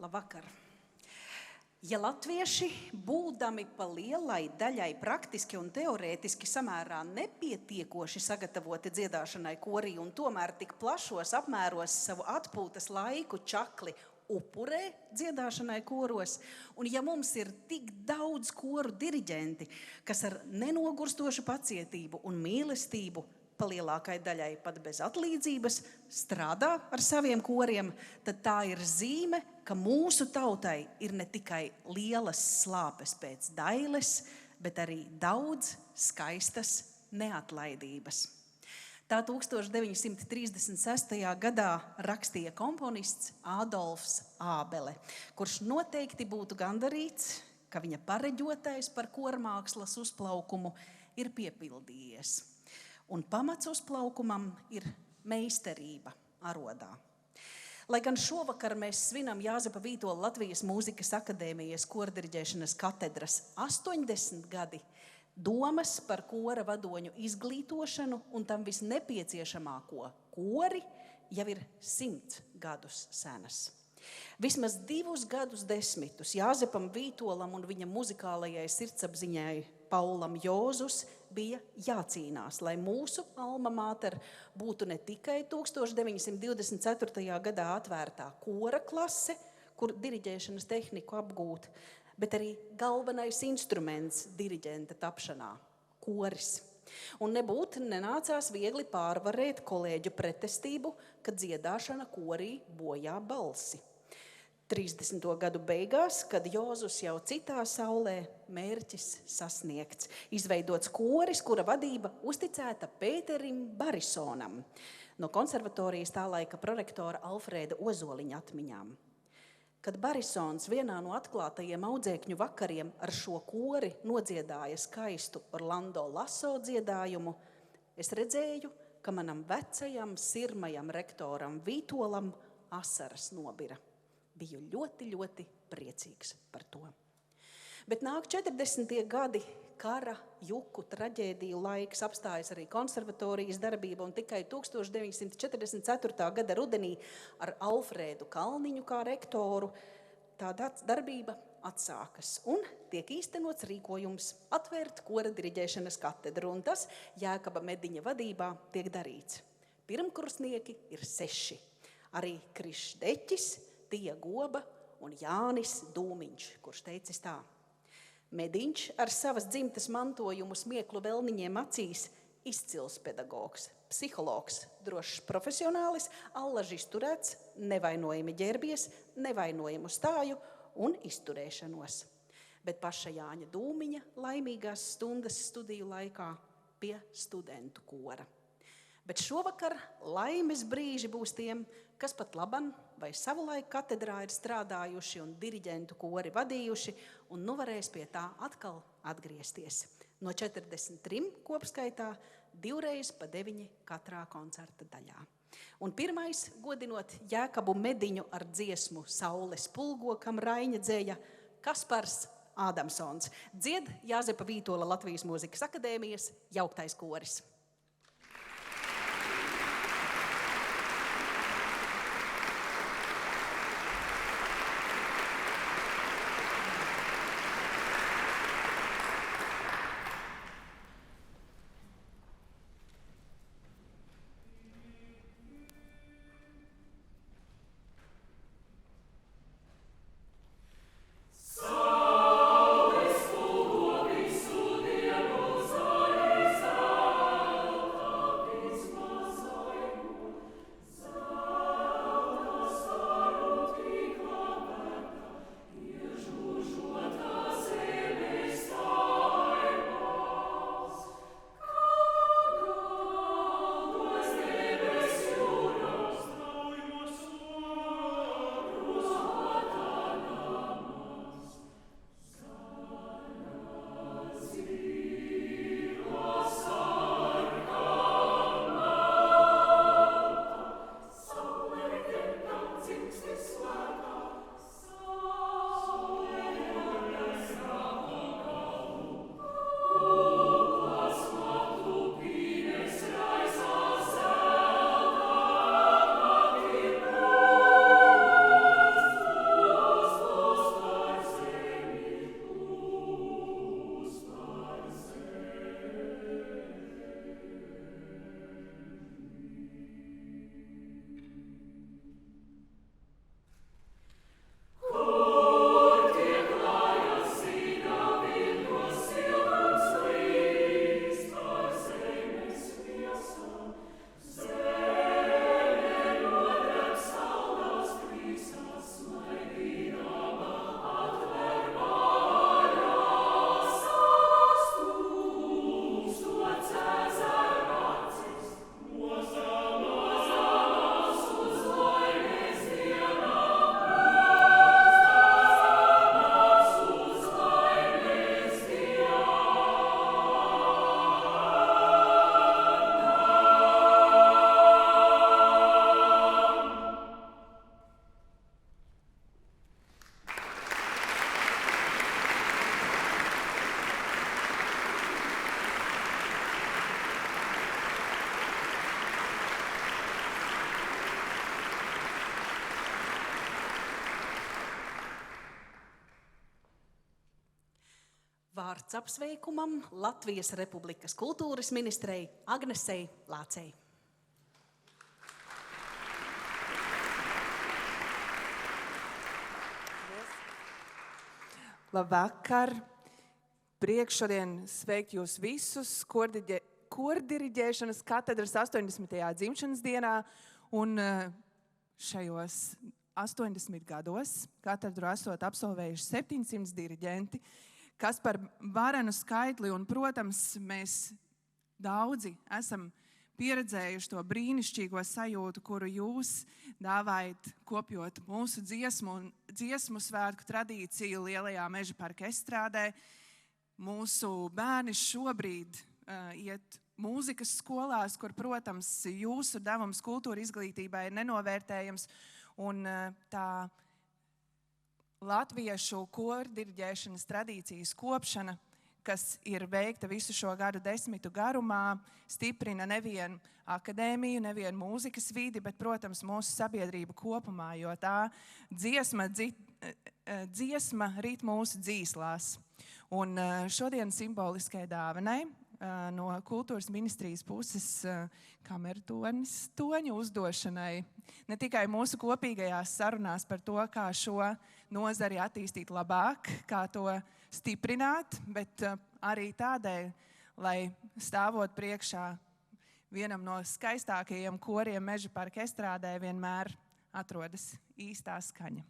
Labvakar! Ja latvieši, būdami pa lielai daļai praktiski un teorētiski samērā nepietiekoši sagatavoti dziedāšanai korī un tomēr tik plašos apmēros savu atpūtas laiku čakli upurē dziedāšanai koros, un ja mums ir tik daudz koru diriģenti, kas ar nenogurstošu pacietību un mīlestību pa lielākai daļai pat bez atlīdzības strādā ar saviem koriem, tad tā ir zīme, ka mūsu tautai ir ne tikai lielas slāpes pēc dailes, bet arī daudz skaistas neatlaidības. Tā 1936. gadā rakstīja komponists Ādolfs Ābele, kurš noteikti būtu gandarīts, ka viņa pareģotais par kormākslas uzplaukumu ir piepildījies. Un pamats uzplaukumam ir meistarība arodā. Lai gan šovakar mēs svinam Jāzepa Vītola Latvijas Mūzikas akadēmijas kordiriģēšanas katedras 80 gadi, domas par kora vadoņu izglītošanu un tam visnepieciešamāko kori jau ir 100 gadus senas. Vismaz 2 gadus desmitus Jāzepam Vītolam un viņa muzikālajai sirdsapziņai Paulam Jozus bija jācīnās, lai mūsu alma mater būtu ne tikai 1924. gadā atvērtā kora klase, kur diriģēšanas tehniku apgūt, bet arī galvenais instruments diriģenta tapšanā – koris. Un nenācās viegli pārvarēt kolēģu pretestību, ka dziedāšana korī bojā balsi. 30. gadu beigās, kad Jozus jau citā saulē, mērķis sasniegts. Izveidots koris, kura vadība uzticēta Pēterim Barisonam no konservatorijas tā laika prorektora Alfrēda Ozoliņa atmiņām. Kad Barisons vienā no atklātajiem audzēkņu vakariem ar šo kori nodziedāja skaistu Orlando Lasso dziedājumu, es redzēju, ka manam vecajam sirmajam rektoram Vītolam asaras nobira. Biju ļoti, ļoti priecīgs par to. Bet nāk 40. gadi, kara, juku, traģēdiju laiks, apstājas arī konservatorijas darbība, un tikai 1944. gada rudenī ar Alfrēdu Kalniņu kā rektoru tā darbība atsākas un tiek īstenots rīkojums atvērt kora diriģēšanas katedru, un tas Jēkaba Mediņa vadībā tiek darīts. Pirmkursnieki ir 6. Arī Krišs Deķis, Tija Goba un Jānis Dūmiņš, kurš teicis tā. Mediņš ar savas dzimtas mantojumu smieklu velniņiem acīs izcils pedagogs, psihologs, drošs profesionālis, allaž izturēts, nevainojami ģērbies, nevainojamu stāju un izturēšanos. Bet paša Jāņa Dūmiņa laimīgās stundas studiju laikā pie studentu kora. Bet šovakar laimes brīži būs tiem, kas pat laban vai savulaik katedrā ir strādājuši un diriģentu kori vadījuši, un nu varēs pie tā atkal atgriezties. No 43 kopskaitā 2 reiz pa 9 katrā koncerta daļā. Un pirmais, godinot Jēkabu Mediņu ar dziesmu Saules pulgo, kam Raiņa dzēja, Kaspars Ādamsons. Dzied Jāzepa Vītola Latvijas Mūzikas akadēmijas jauktais koris. Saules pulgo visu dienu zari zari. Vārds apsveikumam Latvijas Republikas kultūras ministrei Agnesei Lācei. Labvakar! Prieks šodien sveikt jūs visus kordiriģēšanas katedras 80. dzimšanas dienā. Un šajos 80 gados katedru esot absolvējuši 700 diriģenti, kas par varenu skaitli, un, protams, mēs daudzi esam pieredzējuši to brīnišķīgo sajūtu, kuru jūs dāvājat kopjot mūsu dziesmu svētku tradīciju Lielajā Meža parka estrādē. Mūsu bērni šobrīd iet mūzikas skolās, kur, protams, jūsu devums kultūra izglītībai ir nenovērtējams, un tā latviešu kordiriģēšanas tradīcijas kopšana, kas ir veikta visu šo gadu desmitu garumā, stiprina nevienu akadēmiju, nevienu mūzikas vidi, bet, protams, mūsu sabiedrību kopumā, jo tā dziesma rīt mūsu dzīslās. Un šodien simboliskai dāvanai no kultūras ministrijas puses kameru toņu uzdošanai, ne tikai mūsu kopīgajās sarunās par to, kā šo nozari attīstīt labāk, kā to stiprināt, bet arī tādēļ, lai stāvot priekšā vienam no skaistākajiem koriem Meža parka estrādē vienmēr atrodas īstā skaņa.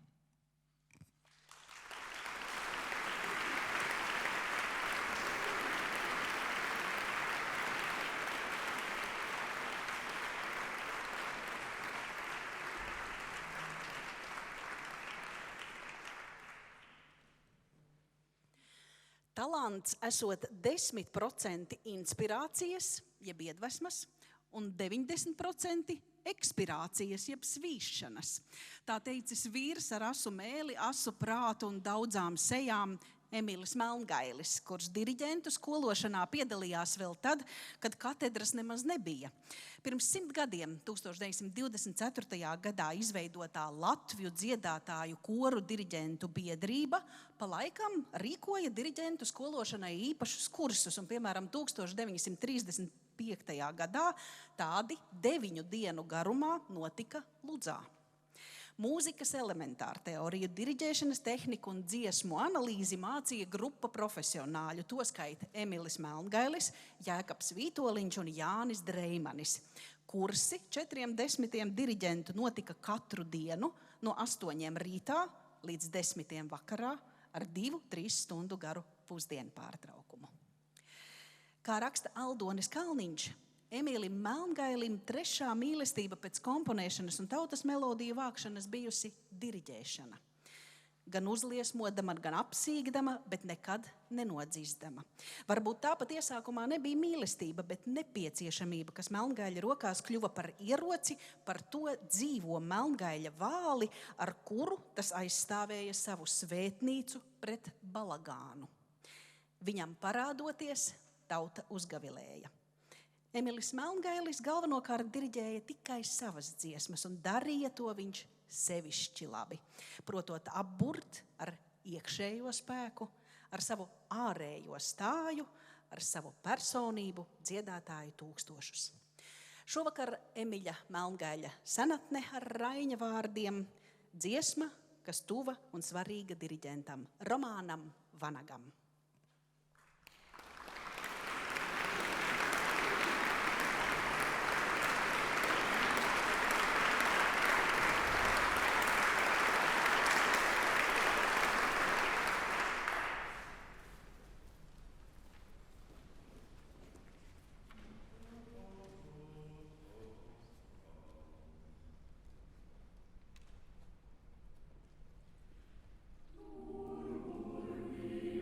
Talants esot 10% inspirācijas, jeb iedvesmas, un 90% ekspirācijas, jeb svīšanas. Tā teicis vīrs ar asu mēli, asu prātu un daudzām sejām Emilis Melngailis, kurš diriģentu skološanā piedalījās vēl tad, kad katedras nemaz nebija. Pirms 100 gadiem, 1924. gadā izveidotā Latviju dziedātāju koru diriģentu biedrība pa laikam rīkoja diriģentu skološanai īpašus kursus, un, piemēram, 1935. gadā tādi 9 dienu garumā notika Ludzā. Mūzikas elementāru teoriju, diriģēšanas tehniku un dziesmu analīzi mācīja grupa profesionāļu, to skaita Emilis Melngailis, Jēkabs Vītoliņš un Jānis Dreimanis. Kursi 40 diriģentu notika katru dienu no 8 rītā līdz 10 vakarā ar 2-3 stundu garu pusdienu pārtraukumu. Kā raksta Aldonis Kalniņš, Emīlim Melngailim 3. mīlestība pēc komponēšanas un tautas melodiju vākšanas bijusi diriģēšana. Gan uzliesmodama, gan apsīgdama, bet nekad nenodzīstama. Varbūt tāpat iesākumā nebija mīlestība, bet nepieciešamība, kas Melngaļa rokās kļuva par ieroci, par to dzīvo Melngaļa vāli, ar kuru tas aizstāvēja savu svētnīcu pret balagānu. Viņam parādoties, tauta uzgavilēja. Emilis Melngailis galvenokārt diriģēja tikai savas dziesmas, un darīja to viņš sevišķi labi. Protot apburt ar iekšējo spēku, ar savu ārējo stāju, ar savu personību dziedātāju tūkstošus. Šovakar Emiļa Melngaļa senatne ar Raiņa vārdiem, dziesma, kas tuva un svarīga diriģentam Romānam Vanagam. Urbi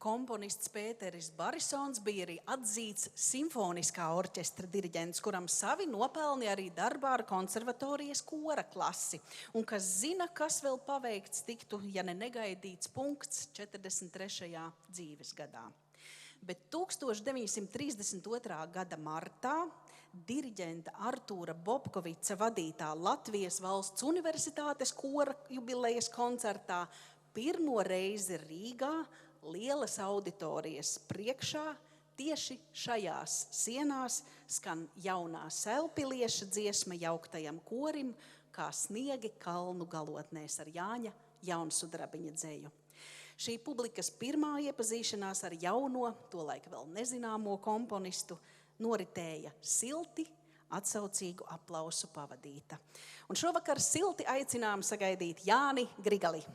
Komponists Pēteris Barisons bija arī atzīts simfoniskā orķestra diriģents, kuram savi nopelni arī darbā ar konservatorijas kora klasi. Un kas zina, kas vēl paveikts tiktu, ja ne negaidīts punkts 43. dzīves gadā. Bet 1932. gada martā diriģenta Artūra Bobkovica vadītā Latvijas Valsts Universitātes kora jubilejas koncertā pirmo reizi Rīgā lielas auditorijas priekšā tieši šajās sienās skan jaunā Selpilieša dziesma jauktajam korim, kā sniegi kalnu galotnēs ar Jāņa Jaunsudrabiņa dzeju. Šī publikas pirmā iepazīšanās ar jauno, tolaik vēl nezināmo komponistu, noritēja silti, atsaucīgu aplausu pavadīta. Un šovakar silti aicinām sagaidīt Jāni Grigali.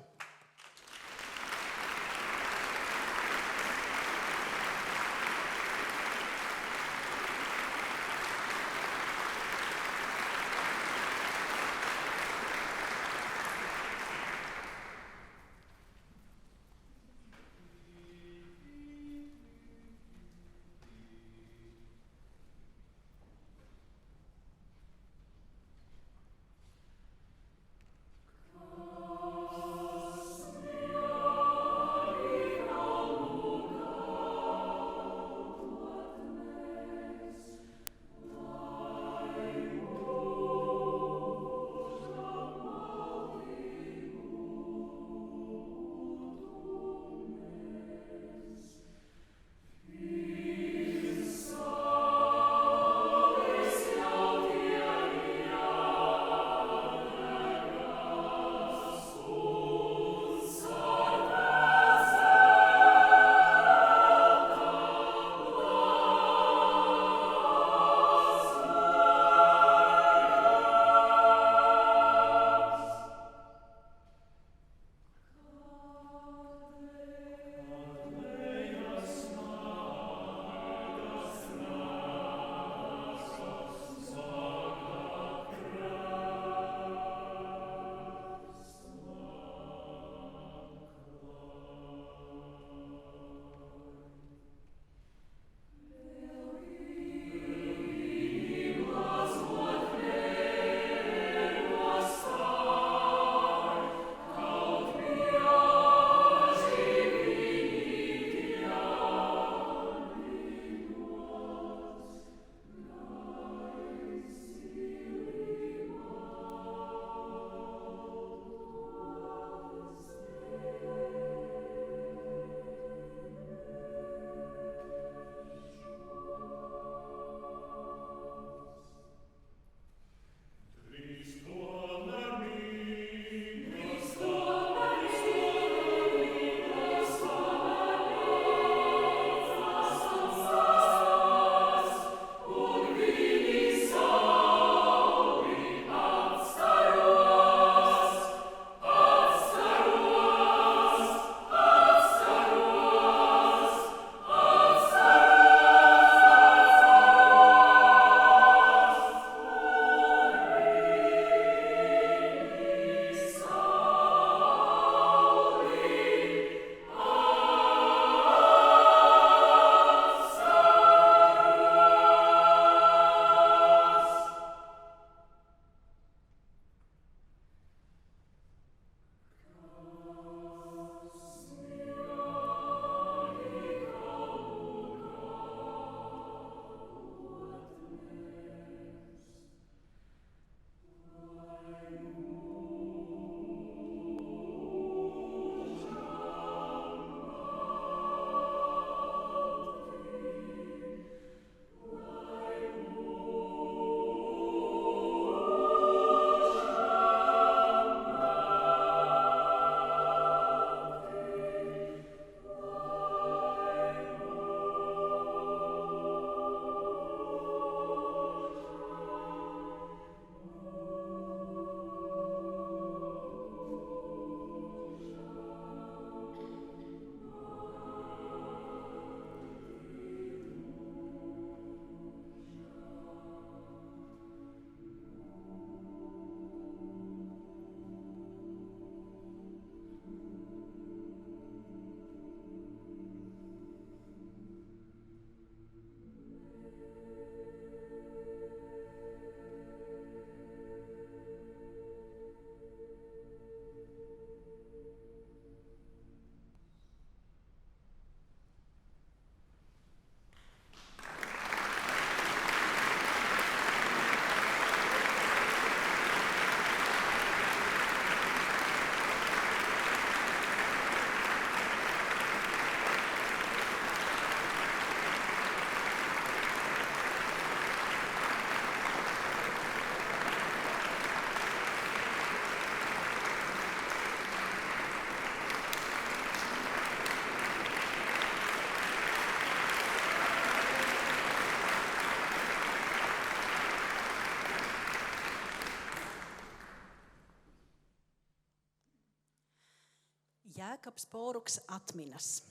Jēkabs Poruks atminas.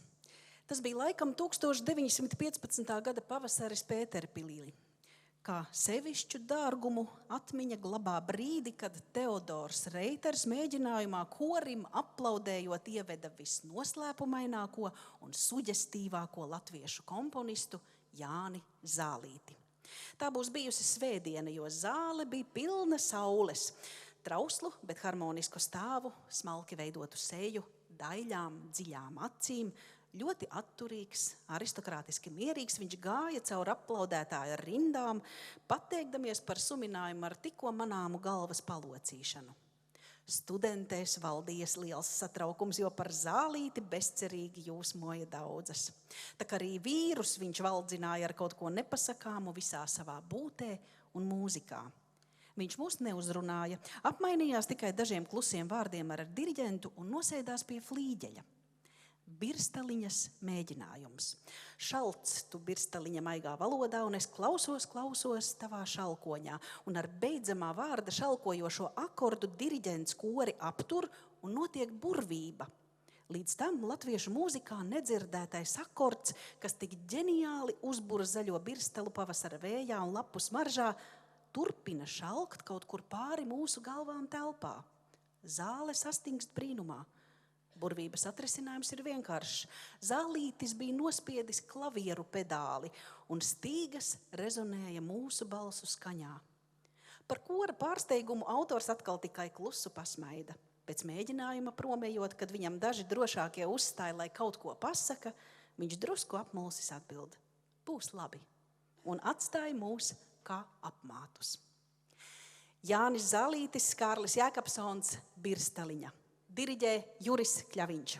Tas bija laikam 1915. gada pavasaris Pēterpilī, kā sevišķu dārgumu atmiņa glabā brīdi, kad Teodors Reiters mēģinājumā korim aplaudējot ieveda visnoslēpumaināko un suģestīvāko latviešu komponistu Jāni Zālīti. Tā būs bijusi svētdiena, jo zāle bija pilna saules, trauslu, bet harmonisku stāvu, smalki veidotu seju, daļām, dziļām acīm, ļoti atturīgs, aristokrātiski mierīgs, viņš gāja caur aplaudētāja rindām, pateikdamies par suminājumu ar tikko manāmu galvas palocīšanu. Studentēs valdījies liels satraukums, jo par Zālīti bezcerīgi jūsmoja daudzas. Tā kā arī vīrus viņš valdzināja ar kaut ko nepasakāmu visā savā būtē un mūzikā. Viņš mūs neuzrunāja, apmainījās tikai dažiem klusiem vārdiem ar diriģentu un nosēdās pie flīģeļa. Birstaliņas mēģinājums. Šalts tu birstaliņa maigā valodā, un es klausos tavā šalkoņā. Un ar beidzamā vārda šalkojošo akordu diriģents kori aptur un notiek burvība. Līdz tam latviešu mūzikā nedzirdētais akords, kas tik ģeniāli uzbura zaļo birstalu pavasara vējā un lapu smaržā, turpina šalkt kaut kur pāri mūsu galvām telpā. Zāle sastingst brīnumā. Burvības atrisinājums ir vienkāršs. Zālītis bija nospiedis klavieru pedāli, un stīgas rezonēja mūsu balsu skaņā. Par kora pārsteigumu autors atkal tikai klusu pasmaida. Pēc mēģinājuma promējot, kad viņam daži drošākie uzstāja, lai kaut ko pasaka, viņš drusku apmulsis atbild: būs labi, un atstāja mūs kā apmātus. Jānis Zālītis, Kārlis Jēkabsons, Birstaliņa. Diriģē Juris Kļaviņš.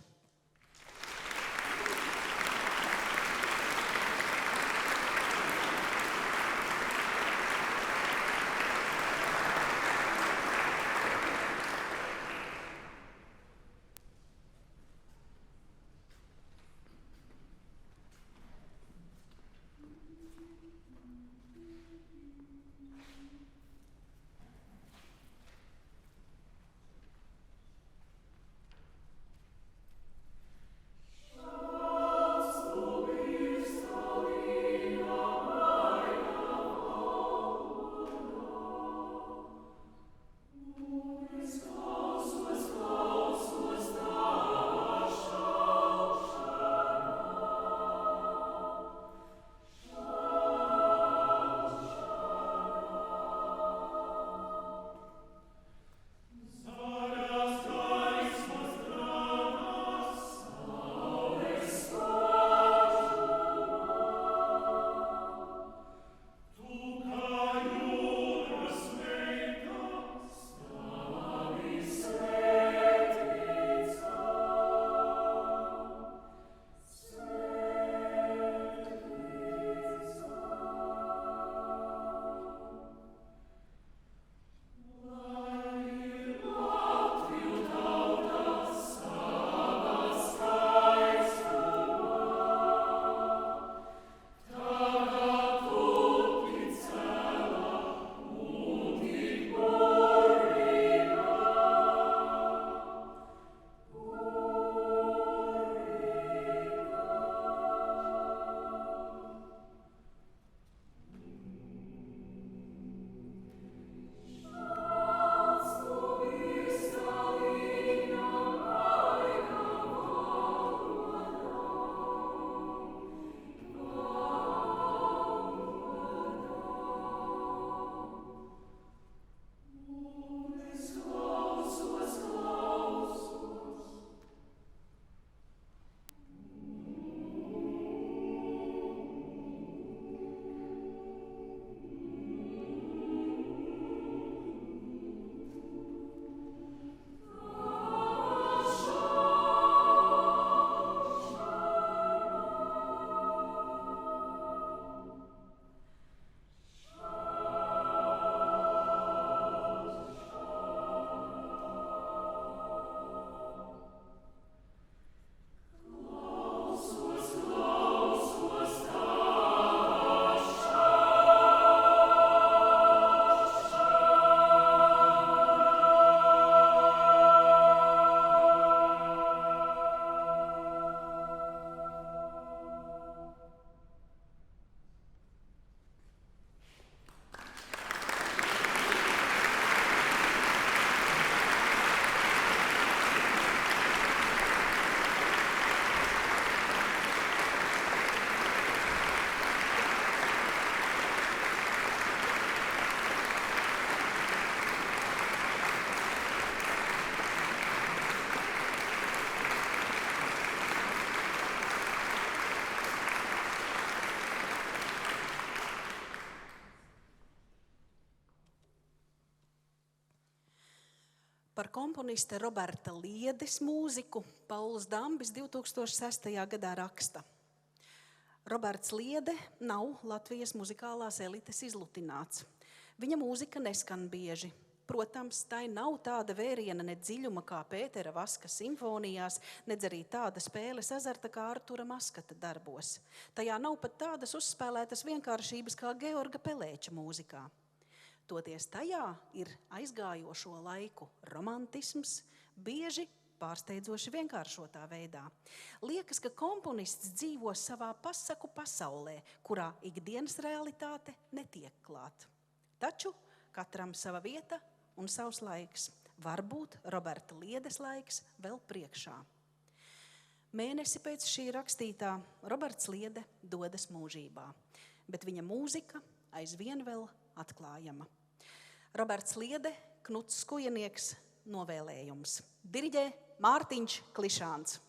Par komponiste Roberta Liedes mūziku Pauls Dambis 2006. Gadā raksta. Roberts Liede nav Latvijas muzikālās elites izlutināts. Viņa mūzika neskan bieži. Protams, tai nav tāda vēriena ne dziļuma kā Pētera Vaska simfonijās, nedz arī tāda spēles azarta kā Artura Maskata darbos. Tajā nav pat tādas uzspēlētas vienkāršības kā Georga Pelēča mūzikā. Toties tajā ir aizgājošo laiku romantisms, bieži pārsteidzoši vienkāršotā veidā. Liekas, ka komponists dzīvo savā pasaku pasaulē, kurā ikdienas realitāte netiek klāt. Taču katram sava vieta un savs laiks. Varbūt Roberta Liedes laiks vēl priekšā. Mēnesi pēc šī rakstītā Roberts Liede dodas mūžībā, bet viņa mūzika aizvien vēl atklājama. Roberts Liede, Knuts Skujenieks, novēlējums. Diriģē Mārtiņš Klišāns.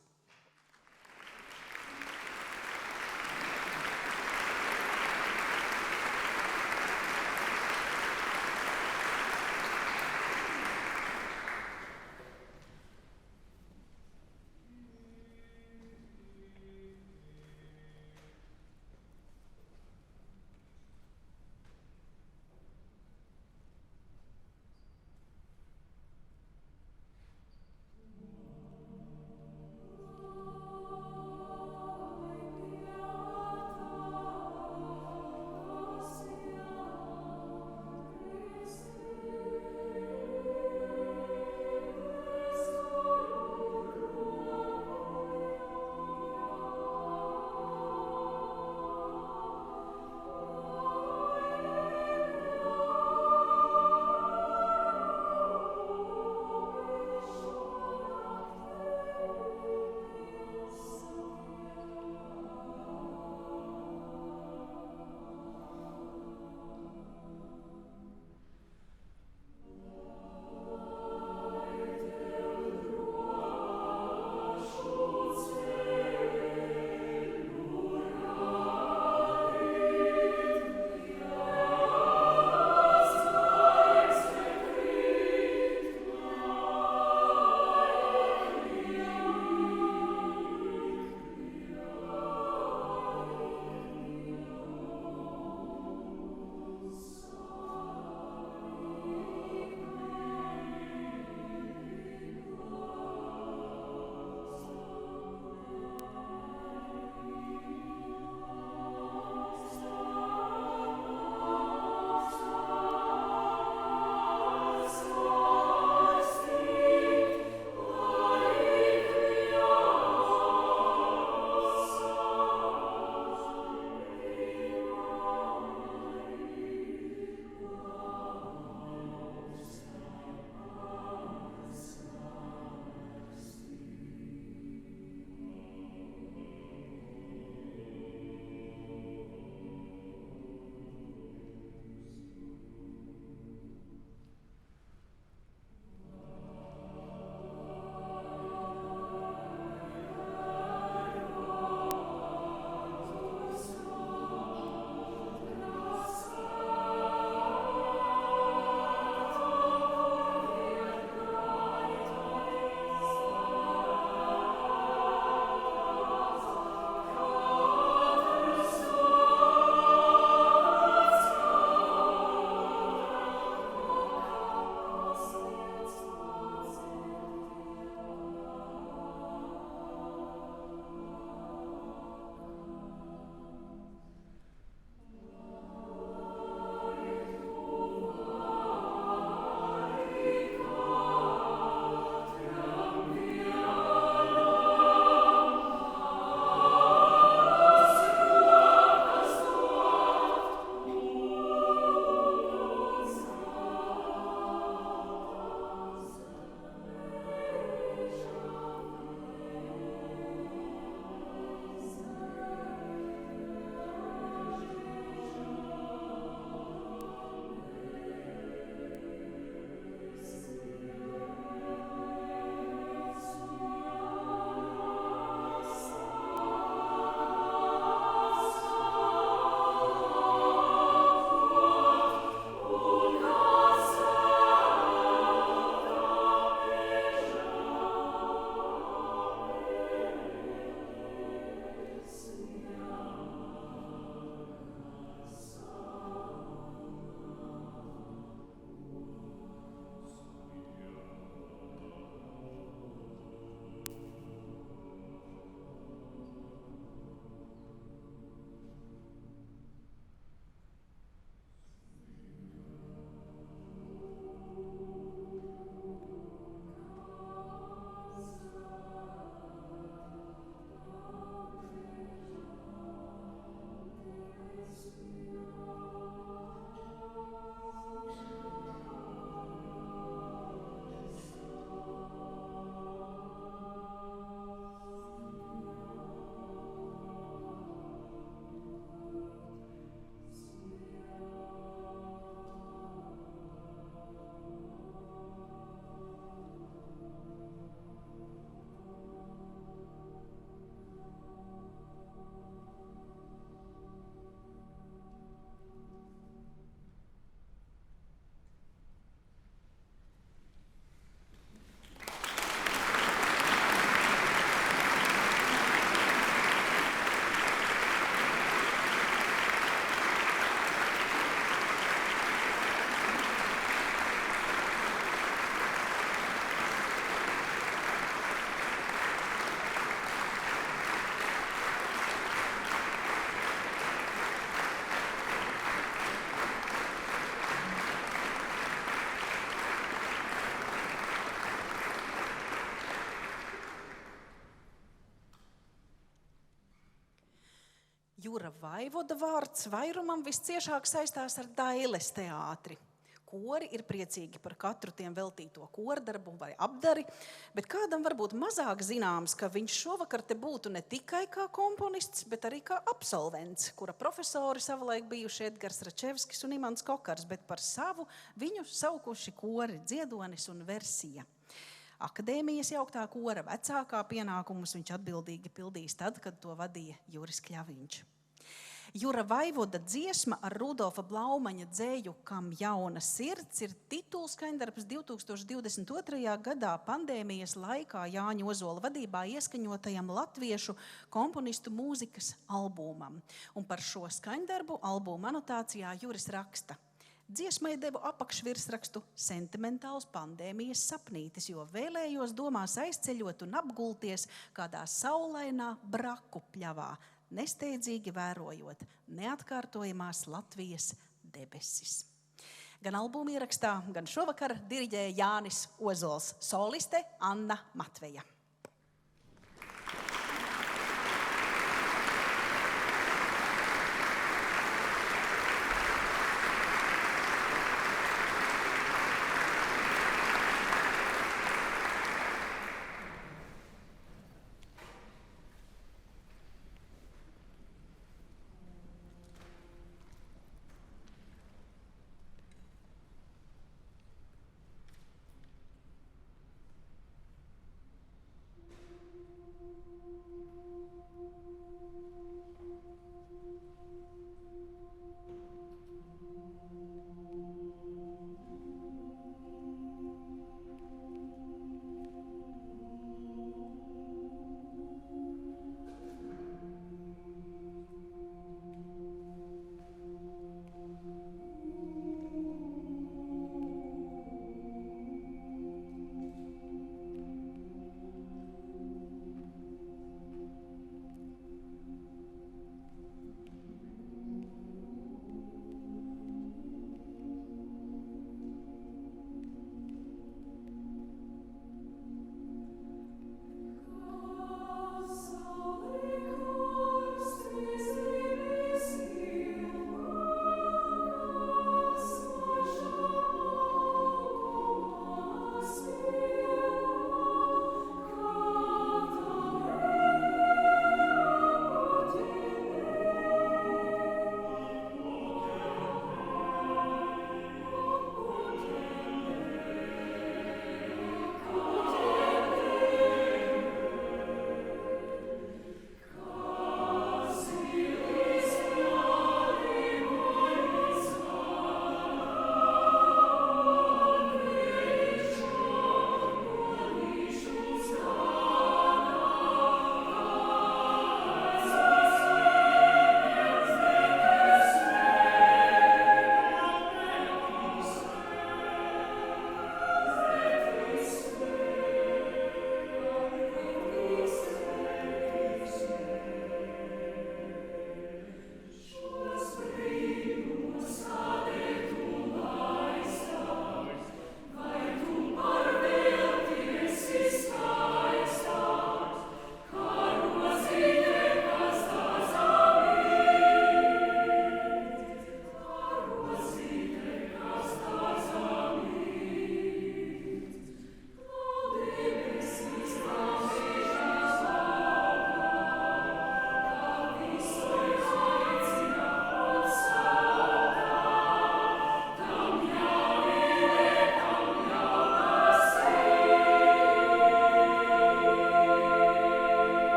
Jura Vaivoda vārds vairumam visciešāk saistās ar Dailes teātri. Kori ir priecīgi par katru tiem veltīto kordarbu vai apdari, bet kādam varbūt mazāk zināms, ka viņš šovakar te būtu ne tikai kā komponists, bet arī kā absolvents, kura profesori savulaik bijuši Edgars Račevskis un Imants Kokars, bet par savu viņu saukuši kori Dziedonis un Versija. Akadēmijas jauktā kora vecākā pienākumus viņš atbildīgi pildījis tad, kad to vadīja Juris Kļaviņš. Jura Vaivoda dziesma ar Rudolfa Blaumaņa dzēju Kam jauna sirds ir titulskaņdarbs 2022. gadā pandēmijas laikā Jāņa Ozola vadībā ieskaņotajam latviešu komponistu mūzikas albumam. Un par šo skaņdarbu albuma anotācijā Juris raksta: Dziesmai devu apakšvirsrakstu Sentimentāls pandēmijas sapnītis, jo vēlējos domās aizceļot un apgulties kādā saulainā braku pļavā, nesteidzīgi vērojot neatkārtojamās Latvijas debesis. Gan albuma ierakstā, gan šovakar diriģēja Jānis Ozols, soliste Anna Matveja.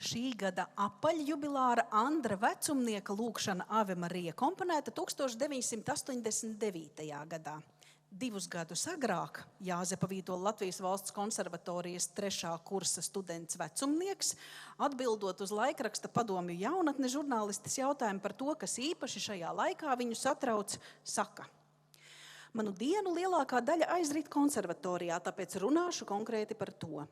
Šī gada apaļjubilāra Andra Vecumnieka lūgšana Ave Marija komponēta 1989. gadā. 2 gadus agrāk Jāzepa Vītola Latvijas Valsts konservatorijas 3. kursa students Vecumnieks, atbildot uz laikraksta Padomju jaunatne žurnālistes jautājumu par to, kas īpaši šajā laikā viņu satrauc, saka: Manu dienu lielākā daļa aizrit konservatorijā, tāpēc runāšu konkrēti par to.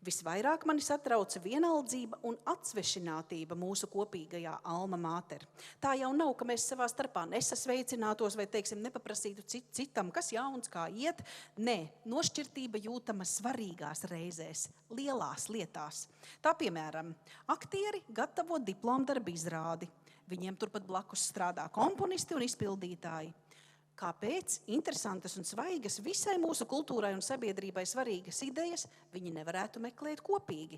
Visvairāk mani satrauc vienaldzība un atsvešinātība mūsu kopīgajā alma mater. Tā jau nav, ka mēs savā starpā nesasveicinātos vai, teiksim, nepaprasītu citam, kas jauns, kā iet. Nē, nošķirtība jūtama svarīgās reizēs, lielās lietās. Tā, piemēram, aktieri gatavo diplomdarbu izrādi. Viņiem turpat blakus strādā komponisti un izpildītāji. Kāpēc interesantas un svaigas visai mūsu kultūrai un sabiedrībai svarīgas idejas viņi nevarētu meklēt kopīgi?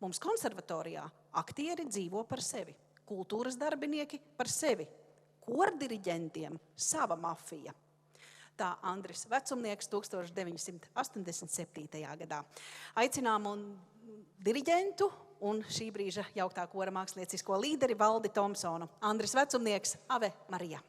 Mums konservatorijā aktieri dzīvo par sevi, kultūras darbinieki par sevi, kordiriģentiem sava mafija. Tā Andris Vecumnieks 1987. gadā. Aicinām un diriģentu un šī brīža jauktā kora māksliniecisko līderi Valdi Tomsonu. Andris Vecumnieks, Ave Marija.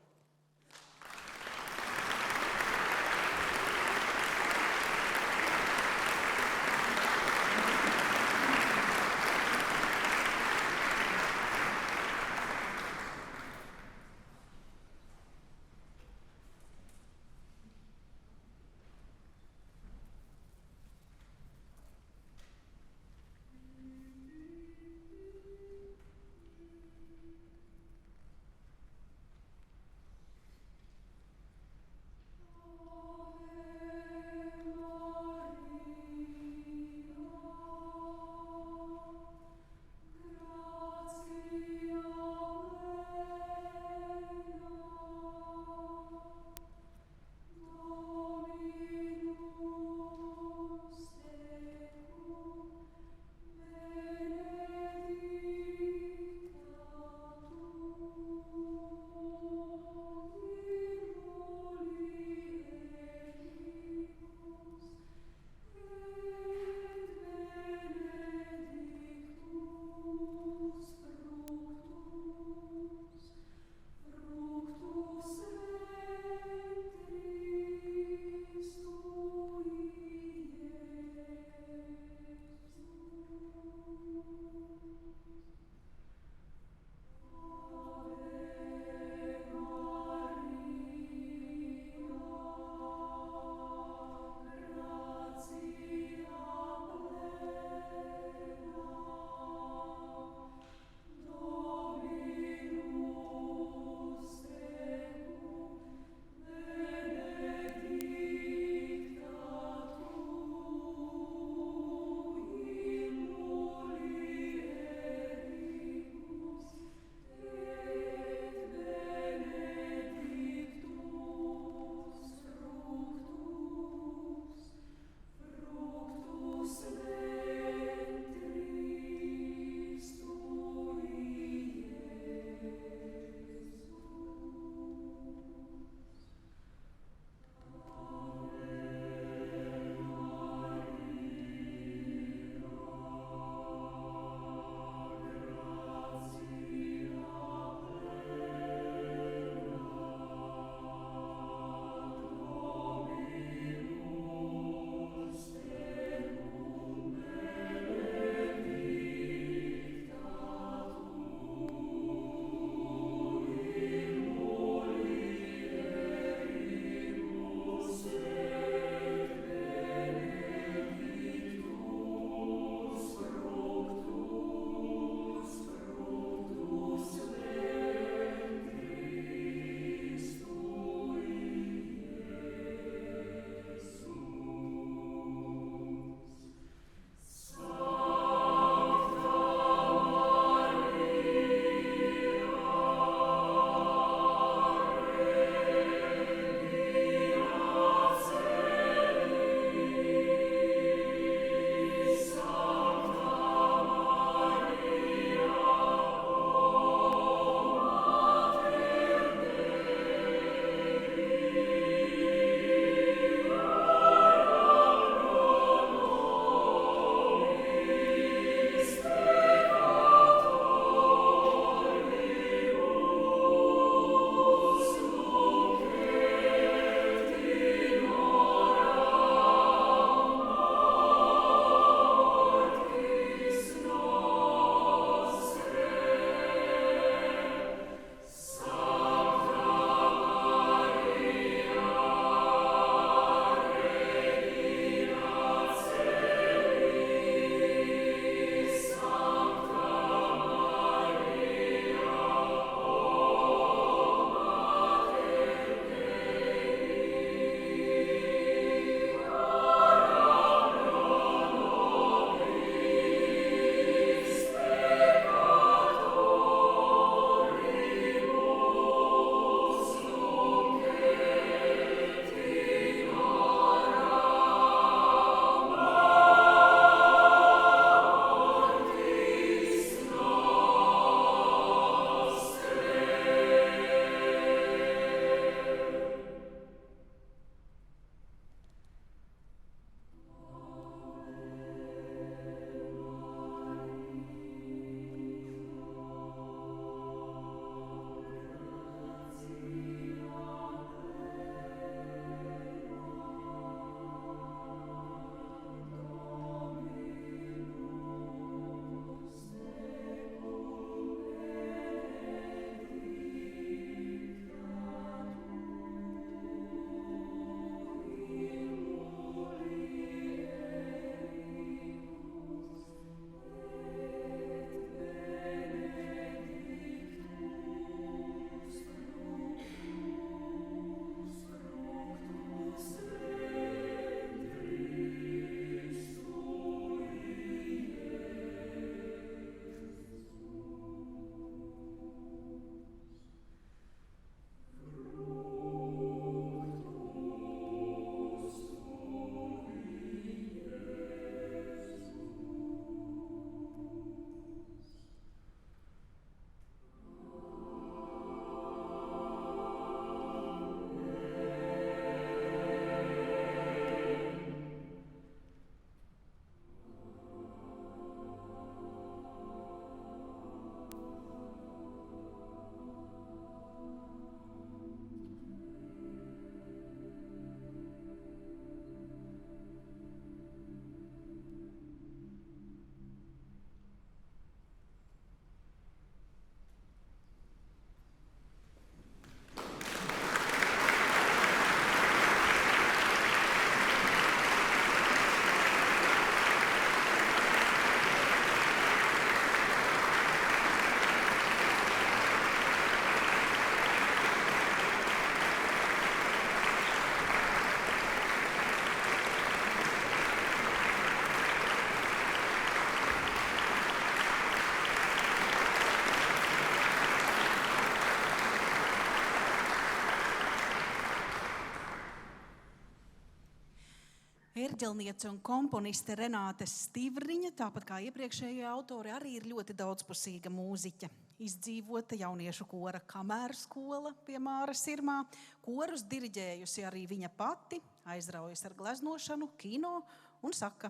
Ērģelniece un komponiste Renāte Stīvriņa, tāpat kā iepriekšējie autori, arī ir ļoti daudzpusīga mūziķe. Izdzīvota jauniešu kora Kamēra skola pie Māras Irmā, korus diriģējusi arī viņa pati, aizraujas ar gleznošanu, kino un saka: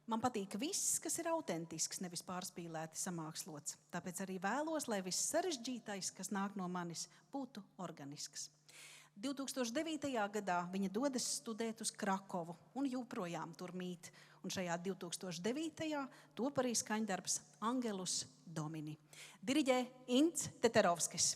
man patīk viss, kas ir autentisks, nevis pārspīlēti samākslots. Tāpēc arī vēlos, lai viss sarežģītais, kas nāk no manis, būtu organisks. 2009. gadā viņa dodas studēt uz Krakovu un joprojām tur mīt. Un šajā 2009. top arī skaņdarbs Angelus Domini. Diriģē Ints Teterovskis.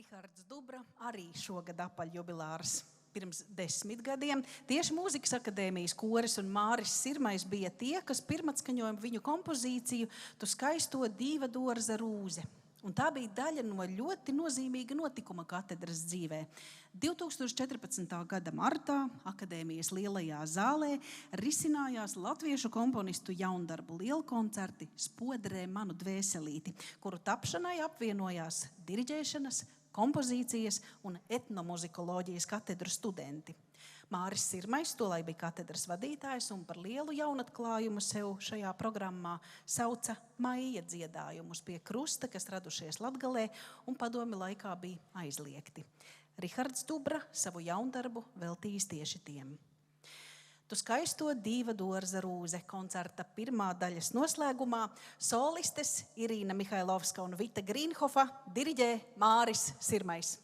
Rihards Dubra arī šogad apaļjubilārs. Pirms 10 gadiem tieši Mūzikas akadēmijas koris un Māris Sirmais bija tie, kas pirmatskaņoja viņu kompozīciju Tu skaisto dīva dārza rūze. Un tā bija daļa no ļoti nozīmīga notikuma katedras dzīvē. 2014. gada martā akadēmijas lielajā zālē risinājās latviešu komponistu jaundarbu lielkoncerti Spodrē manu dvēselīti, kuru tapšanai apvienojās diriģēšanas, kompozīcijas un etnomuzikoloģijas katedru studenti. Māris Sirmais tolaik bija katedras vadītājs un par lielu jaunatklājumu sev šajā programmā sauca maija dziedājumus pie krusta, kas radušies Latgalē un padomi laikā bija aizliegti. Rihards Dubra savu jaundarbu veltījis tieši tiem. Tu skaisto dīva dārza rūze koncerta pirmā daļas noslēgumā solistes Irīna Mihailovska un Vita Grīnhofa diriģē Māris Sirmais.